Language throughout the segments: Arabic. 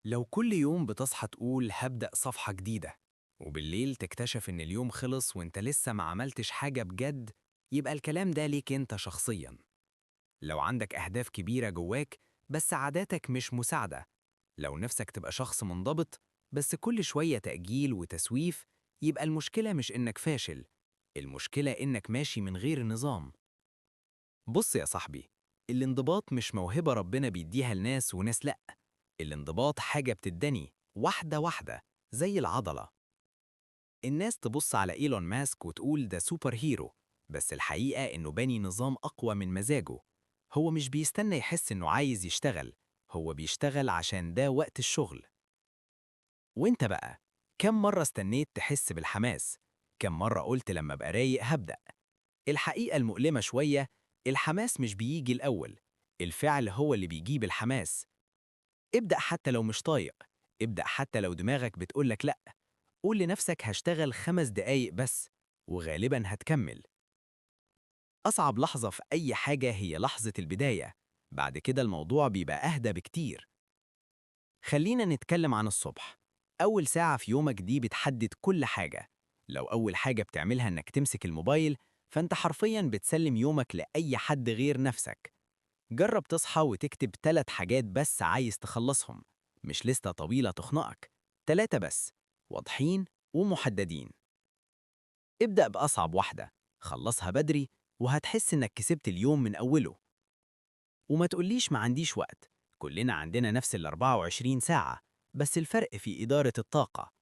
لو كل يوم بتصحى تقول هبدأ صفحة جديدة، وبالليل تكتشف إن اليوم خلص وإنت لسه ما عملتش حاجة بجد، يبقى الكلام ده ليك إنت شخصياً. لو عندك أهداف كبيرة جواك بس عاداتك مش مساعدة، لو نفسك تبقى شخص منضبط بس كل شوية تأجيل وتسويف، يبقى المشكلة مش إنك فاشل، المشكلة إنك ماشي من غير نظام. بص يا صاحبي، الانضباط مش موهبة ربنا بيديها لناس وناس لأ، الانضباط حاجة بتدني واحدة واحدة، زي العضلة. الناس تبص على إيلون ماسك وتقول ده سوبر هيرو، بس الحقيقة إنه باني نظام أقوى من مزاجه. هو مش بيستنى يحس إنه عايز يشتغل، هو بيشتغل عشان ده وقت الشغل. وإنت بقى، كم مرة استنيت تحس بالحماس؟ كم مرة قلت لما أبقى رايق هبدأ؟ الحقيقة المؤلمة شوية، الحماس مش بيجي الأول، الفعل هو اللي بيجيب الحماس. ابدأ حتى لو مش طايق، ابدأ حتى لو دماغك بتقولك لأ، قول لنفسك هشتغل 5 دقايق بس، وغالبا هتكمل. أصعب لحظة في أي حاجة هي لحظة البداية، بعد كده الموضوع بيبقى أهدى بكتير. خلينا نتكلم عن الصبح. أول ساعة في يومك دي بتحدد كل حاجة. لو أول حاجة بتعملها إنك تمسك الموبايل، فأنت حرفياً بتسلم يومك لأي حد غير نفسك. جرب تصحى وتكتب 3 حاجات بس عايز تخلصهم، مش لستة طويلة تخنقك، 3 بس، واضحين ومحددين. ابدأ بأصعب واحدة، خلصها بدري، وهتحس إنك كسبت اليوم من أوله. وما تقوليش ما عنديش وقت، كلنا عندنا نفس ال24 ساعة، بس الفرق في إدارة الطاقة.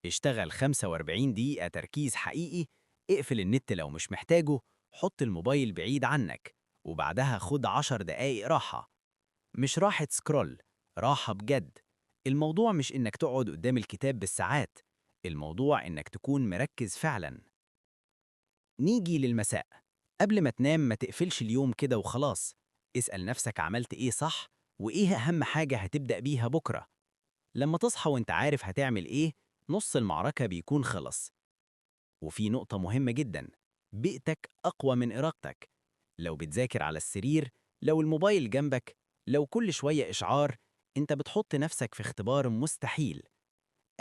اشتغل 45 دقيقة تركيز حقيقي، اقفل النت لو مش محتاجه، حط الموبايل بعيد عنك، وبعدها خد 10 دقايق راحة. مش راحة سكرول، راحة بجد. الموضوع مش إنك تقعد قدام الكتاب بالساعات، الموضوع إنك تكون مركز فعلا. نيجي للمساء. قبل ما تنام ما تقفلش اليوم كده وخلاص، اسأل نفسك عملت إيه صح، وإيه أهم حاجة هتبدأ بيها بكرة. لما تصحى وإنت عارف هتعمل إيه، نص المعركة بيكون خلص. وفي نقطة مهمة جدا، بيئتك أقوى من إرادتك. لو بتذاكر على السرير، لو الموبايل جنبك، لو كل شوية إشعار، أنت بتحط نفسك في اختبار مستحيل.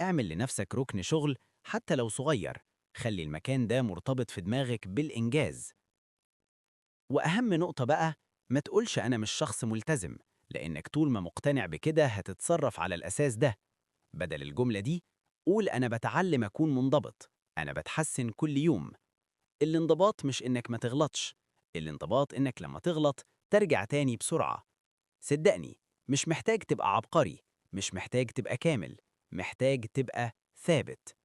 اعمل لنفسك ركن شغل حتى لو صغير، خلي المكان ده مرتبط في دماغك بالإنجاز. وأهم نقطة بقى، ما تقولش أنا مش شخص ملتزم، لأنك طول ما مقتنع بكده هتتصرف على الأساس ده. بدل الجملة دي، قول أنا بتعلم أكون منضبط، أنا بتحسن كل يوم. الانضباط مش إنك ما تغلطش، الانضباط إنك لما تغلط ترجع تاني بسرعة. صدقني، مش محتاج تبقى عبقري، مش محتاج تبقى كامل، محتاج تبقى ثابت.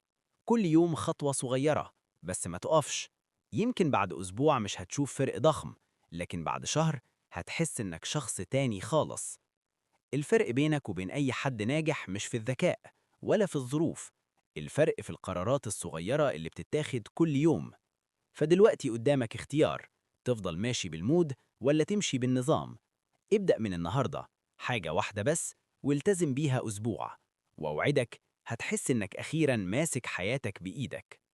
كل يوم خطوة صغيرة، بس ما تقفش. يمكن بعد أسبوع مش هتشوف فرق ضخم، لكن بعد شهر هتحس إنك شخص تاني خالص. الفرق بينك وبين أي حد ناجح مش في الذكاء ولا في الظروف، الفرق في القرارات الصغيرة اللي بتتاخد كل يوم. فدلوقتي قدامك اختيار، تفضل ماشي بالمود ولا تمشي بالنظام. ابدأ من النهاردة، حاجة واحدة بس، والتزم بيها أسبوع، وأوعدك هتحس إنك أخيراً ماسك حياتك بإيدك.